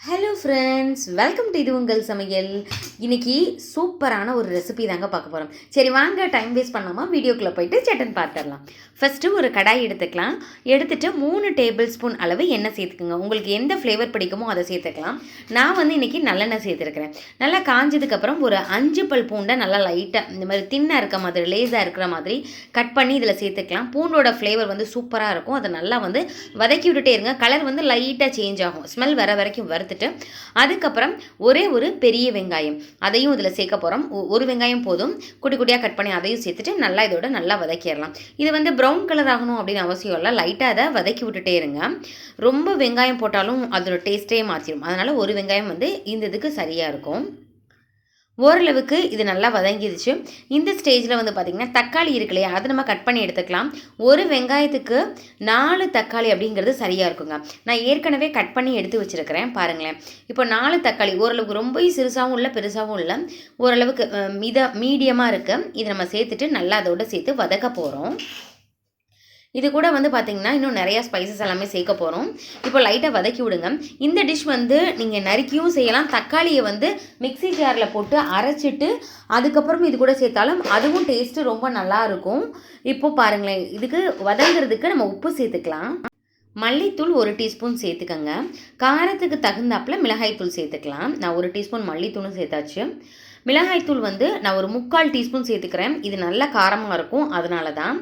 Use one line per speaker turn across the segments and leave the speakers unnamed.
Hello friends, welcome to இது உங்கள் சமையல். இன்றைக்கி சூப்பரான ஒரு ரெசிபி தாங்க பார்க்க போகிறோம். சரி வாங்க, டைம் வேஸ்ட் பண்ணாமல் வீடியோக்குள்ளே போயிட்டு சட்டன் பார்த்துடலாம். ஃபஸ்ட்டு ஒரு கடாய் எடுத்துக்கலாம். எடுத்துகிட்டு 3 டேபிள் ஸ்பூன் அளவு எண்ணெய் சேர்த்துக்குங்க. உங்களுக்கு எந்த ஃப்ளேவர் பிடிக்குமோ அதை சேர்த்துக்கலாம். நான் வந்து இன்றைக்கி நல்லெண்ணெய் சேர்த்துருக்கிறேன். நல்லா காஞ்சதுக்கப்புறம் ஒரு 5 பல் பூண்டை நல்லா லைட்டாக இந்த மாதிரி தின்னாக இருக்க மாதிரி, லேஸாக இருக்கிற மாதிரி கட் பண்ணி இதில் சேர்த்துக்கலாம். பூண்டோட ஃப்ளேவர் வந்து சூப்பராக இருக்கும். அதை நல்லா வந்து வதக்கி விட்டுட்டே இருங்க. கலர் வந்து லைட்டாக சேஞ்ச் ஆகும். ஸ்மெல் வர வரைக்கும் அதுக்கப்புறம் ஒரே ஒரு பெரிய வெங்காயம் அதையும் இதில் சேர்க்க போகிறோம். ஒரு வெங்காயம் போதும், குட்டி குட்டியாக கட் பண்ணி அதையும் சேர்த்துட்டு நல்லா இதோட நல்லா வதக்கிடலாம். இது வந்து ப்ரௌன் கலர் ஆகணும் அப்படின்னு அவசியம் இல்லை. லைட்டாக அதை வதக்கி விட்டுட்டே இருங்க. ரொம்ப வெங்காயம் போட்டாலும் அதோட டேஸ்ட்டே மாற்றிடும். அதனால் ஒரு வெங்காயம் வந்து இந்த இதுக்கு சரியாக இருக்கும். ஓரளவுக்கு இது நல்லா வதங்கிடுச்சு. இந்த ஸ்டேஜில் வந்து பார்த்திங்கன்னா தக்காளி இருக்கு இல்லையா, அதை நம்ம கட் பண்ணி எடுத்துக்கலாம். ஒரு வெங்காயத்துக்கு 4 தக்காளி அப்படிங்கிறது சரியாக இருக்குங்க. நான் ஏற்கனவே கட் பண்ணி எடுத்து வச்சுருக்கிறேன் பாருங்களேன். இப்போ 4 தக்காளி ஓரளவுக்கு ரொம்ப சிறுசாகவும் இல்லை பெருசாகவும் இல்லை, ஓரளவுக்கு மீடியமாக இருக்குது. இதை நம்ம சேர்த்துட்டு நல்லா அதோடு சேர்த்து வதக்க போகிறோம். இது கூட வந்து பார்த்திங்கன்னா இன்னும் நிறையா ஸ்பைசஸ் எல்லாமே சேர்க்க போகிறோம். இப்போ லைட்டாக வதக்கி விடுங்க. இந்த டிஷ் வந்து நீங்கள் நறுக்கியும் செய்யலாம். தக்காளியை வந்து மிக்ஸி ஜாரில் போட்டு அரைச்சிட்டு அதுக்கப்புறம் இது கூட சேர்த்தாலும் அதுவும் டேஸ்ட்டு ரொம்ப நல்லாயிருக்கும். இப்போ பாருங்களேன், இதுக்கு வதங்கிறதுக்கு நம்ம உப்பு சேர்த்துக்கலாம். மல்லித்தூள் 1 டீஸ்பூன் சேர்த்துக்கங்க. காரத்துக்கு தகுந்தாப்பில் மிளகாய்த்தூள் சேர்த்துக்கலாம். நான் 1 டீஸ்பூன் மல்லித்தூளும் சேர்த்தாச்சு. மிளகாய்த்தூள் வந்து நான் ஒரு 3/4 டீஸ்பூன் சேர்த்துக்கிறேன். இது நல்லா காரமாக இருக்கும், அதனால தான்.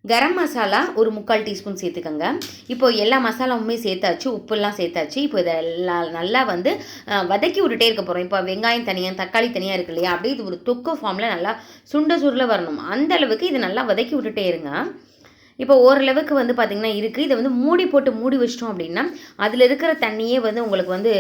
கரம் மசாலா ஒரு 3/4 டீஸ்பூன் சேர்த்துக்கங்க. இப்போ எல்லா மசாலாவுமே சேர்த்தாச்சு, உப்புலாம் சேர்த்தாச்சு. இப்போ இதெல்லாம் நல்லா வந்து வதக்கி விட்டுட்டே இருக்க போகிறோம். இப்போ வெங்காயம் தனியாக தக்காளி தனியாக இருக்கு இல்லையா, அப்படியே இது ஒரு தொக்கு ஃபார்மில் நல்லா சுருள வரணும். அந்த அளவுக்கு இதை நல்லா வதக்கி விட்டுட்டே இருங்க. இப்போ ஓரளவுக்கு வந்து பார்த்திங்கன்னா இருக்குது. இதை வந்து மூடி வச்சிட்டோம் அப்படின்னா அதில் இருக்கிற தண்ணியே வந்து உங்களுக்கு வந்து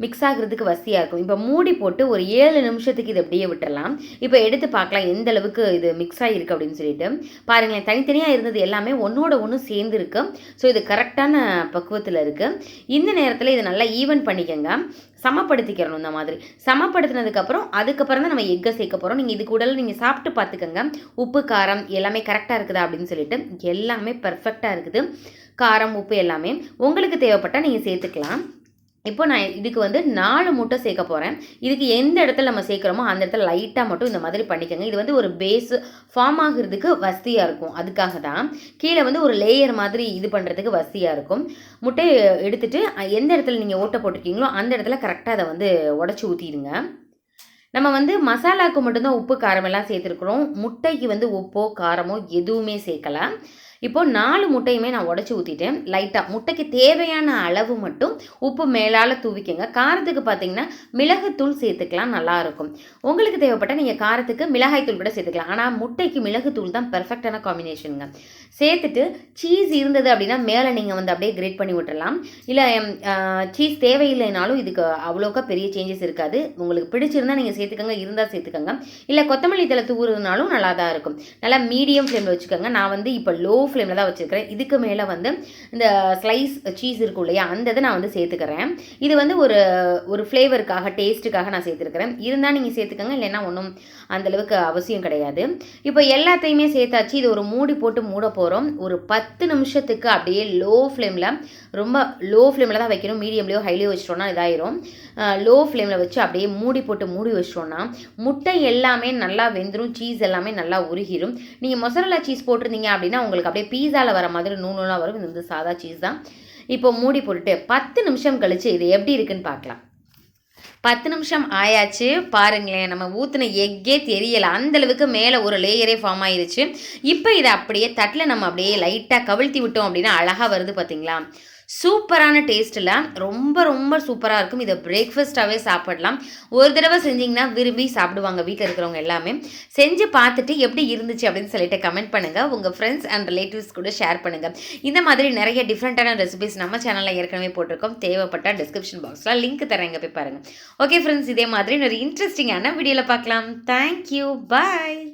மிக்ஸ் ஆகிறதுக்கு வசதியாக இருக்கும். இப்போ மூடி போட்டு ஒரு 7 நிமிஷத்துக்கு இதை அப்படியே விட்டுடலாம். இப்போ எடுத்து பார்க்கலாம் எந்த அளவுக்கு இது மிக்ஸ் ஆகிருக்கு அப்படின்னு சொல்லிட்டு. பாருங்களேன், தனித்தனியாக இருந்தது எல்லாமே ஒன்றோட ஒன்று சேர்ந்துருக்கு. ஸோ இது கரெக்டான பக்குவத்தில் இருக்குது. இந்த நேரத்தில் இதை நல்லா ஈவன் பண்ணிக்கோங்க, சமப்படுத்திக்கிறணும். இந்த மாதிரி சமப்படுத்தினதுக்கப்புறம் அதுக்கப்புறம் தான் நம்ம எக்கை சேர்க்க போகிறோம். நீங்கள் இது கூட நீங்கள் சாப்பிட்டு பார்த்துக்கோங்க, உப்பு காரம் எல்லாமே கரெக்டாக இருக்குதா அப்படின்னு சொல்லிட்டு. எல்லாமே பர்ஃபெக்டாக இருக்குது, காரம் உப்பு எல்லாமே. உங்களுக்கு தேவைப்பட்டால் நீங்கள் சேர்த்துக்கலாம். இப்போ நான் இதுக்கு வந்து 4 முட்டை சேர்க்க போகிறேன். இதுக்கு எந்த இடத்துல நம்ம சேர்க்குறோமோ அந்த இடத்துல லைட்டாக மட்டும் இந்த மாதிரி பண்ணிக்கோங்க. இது வந்து ஒரு பேஸ் ஃபார்ம் ஆகிறதுக்கு வசதியாக இருக்கும். அதுக்காக தான் கீழே வந்து ஒரு லேயர் மாதிரி இது பண்ணுறதுக்கு வசதியாக இருக்கும். முட்டையை எடுத்துகிட்டு எந்த இடத்துல நீங்கள் ஓட்டை போட்டிருக்கீங்களோ அந்த இடத்துல கரெக்டாக அதை வந்து உடச்சி ஊற்றிடுங்க. நம்ம வந்து மசாலாவுக்கு மட்டும்தான் உப்பு காரம் எல்லாம் சேர்த்துருக்குறோம். முட்டைக்கு வந்து உப்போ காரமோ எதுவுமே சேர்க்கலாம். இப்போது 4 முட்டையுமே நான் உடச்சி ஊற்றிட்டேன். லைட்டாக முட்டைக்கு தேவையான அளவு மட்டும் உப்பு மேலால் தூவிக்கங்க. காரத்துக்கு பார்த்தீங்கன்னா மிளகுத்தூள் சேர்த்துக்கலாம், நல்லாயிருக்கும். உங்களுக்கு தேவைப்பட்டால் நீங்கள் காரத்துக்கு மிளகாய்த்தூள் கூட சேர்த்துக்கலாம். ஆனால் முட்டைக்கு மிளகுத்தூள் தான் பெர்ஃபெக்டான காம்பினேஷனுங்க. சேர்த்துட்டு சீஸ் இருந்தது அப்படின்னா மேலே நீங்கள் வந்து அப்படியே கிரேட் பண்ணி விட்டுடலாம். இல்லை சீஸ் தேவையில்லைனாலும் இதுக்கு அவ்வளோக்கா பெரிய சேஞ்சஸ் இருக்காது. உங்களுக்கு பிடிச்சிருந்தால் நீங்கள் சேர்த்துக்கோங்க, இருந்தால் சேர்த்துக்கோங்க. இல்லை கொத்தமல்லி தழை தூவுறதுனாலும் நல்லா தான் இருக்கும். நல்லா மீடியம் ஃப்ளேமில் வச்சுக்கோங்க. நான் வந்து இப்போ லோ ஃப்ளேமில் தான் வச்சுருக்கிறேன். இதுக்கு மேலே வந்து இந்த ஸ்லைஸ் சீஸ் இருக்கும் இல்லையா, அந்த இதை நான் வந்து சேர்த்துக்கிறேன். இது வந்து ஒரு ஃப்ளேவருக்காக டேஸ்ட்டுக்காக நான் சேர்த்துருக்கிறேன். இருந்தால் நீங்கள் சேர்த்துக்கோங்க, இல்லைன்னா ஒன்றும் அந்தளவுக்கு அவசியம் கிடையாது. இப்போ எல்லாத்தையுமே சேர்த்தாச்சு. இது ஒரு மூடி போட்டு மூட போகிறோம். ஒரு 10 நிமிஷத்துக்கு அப்படியே லோ ஃப்ளேமில், ரொம்ப லோ ஃப்ளேமில் தான் வைக்கணும். மீடியம்லேயோ ஹைலியோ வச்சிட்டோன்னா இதாயிரும். லோ ஃப்ளேமில் வச்சு அப்படியே மூடி போட்டு மூடி வச்சிட்டோன்னா முட்டை எல்லாமே நல்லா வெந்துடும், சீஸ் எல்லாமே நல்லா உருகிடும். நீங்கள் மொசரல்லா சீஸ் போட்டிருந்தீங்க அப்படின்னா உங்களுக்கு அப்படியே பீஸாவில் வர மாதிரி நூலாம் வரும். இது வந்து சாதா சீஸ் தான். இப்போ மூடி போட்டுட்டு 10 நிமிஷம் கழித்து இது எப்படி இருக்குன்னு பார்க்கலாம். 10 நிமிஷம் ஆயாச்சு. பாருங்களேன், நம்ம ஊற்றின எக்கே தெரியலை, அந்தளவுக்கு மேலே ஒரு லேயரே ஃபார்ம் ஆயிடுச்சு. இப்போ இதை அப்படியே தட்டில் நம்ம அப்படியே லைட்டாக கவிழ்த்தி விட்டோம் அப்படின்னா அழகாக வருது பார்த்தீங்களா. சூப்பரான டேஸ்ட்டில் ரொம்ப ரொம்ப சூப்பராக இருக்கும். இதை பிரேக்ஃபாஸ்ட்டாகவே சாப்பிடலாம். ஒரு தடவை செஞ்சிங்கன்னா விரும்பி சாப்பிடுவாங்க வீட்டில் இருக்கிறவங்க எல்லாமே. செஞ்சு பார்த்துட்டு எப்படி இருந்துச்சு அப்படின்னு சொல்லிட்டு கமெண்ட் பண்ணுங்கள். உங்கள் ஃப்ரெண்ட்ஸ் அண்ட் ரிலேட்டிவ்ஸ் கூட ஷேர் பண்ணுங்கள். இந்த மாதிரி நிறைய டிஃப்ரெண்ட்டான ரெசிபிஸ் நம்ம சேனலில் ஏற்கனவே போட்டிருக்கோம். தேவைப்பட்டால் டிஸ்கிரிப்ஷன் பாக்ஸில் லிங்க் தரேங்க, போய் பாருங்கள். ஓகே ஃப்ரெண்ட்ஸ், இதே மாதிரி ஒரு இன்ட்ரெஸ்டிங்கான வீடியோவில் பார்க்கலாம். தேங்க்யூ, பாய்.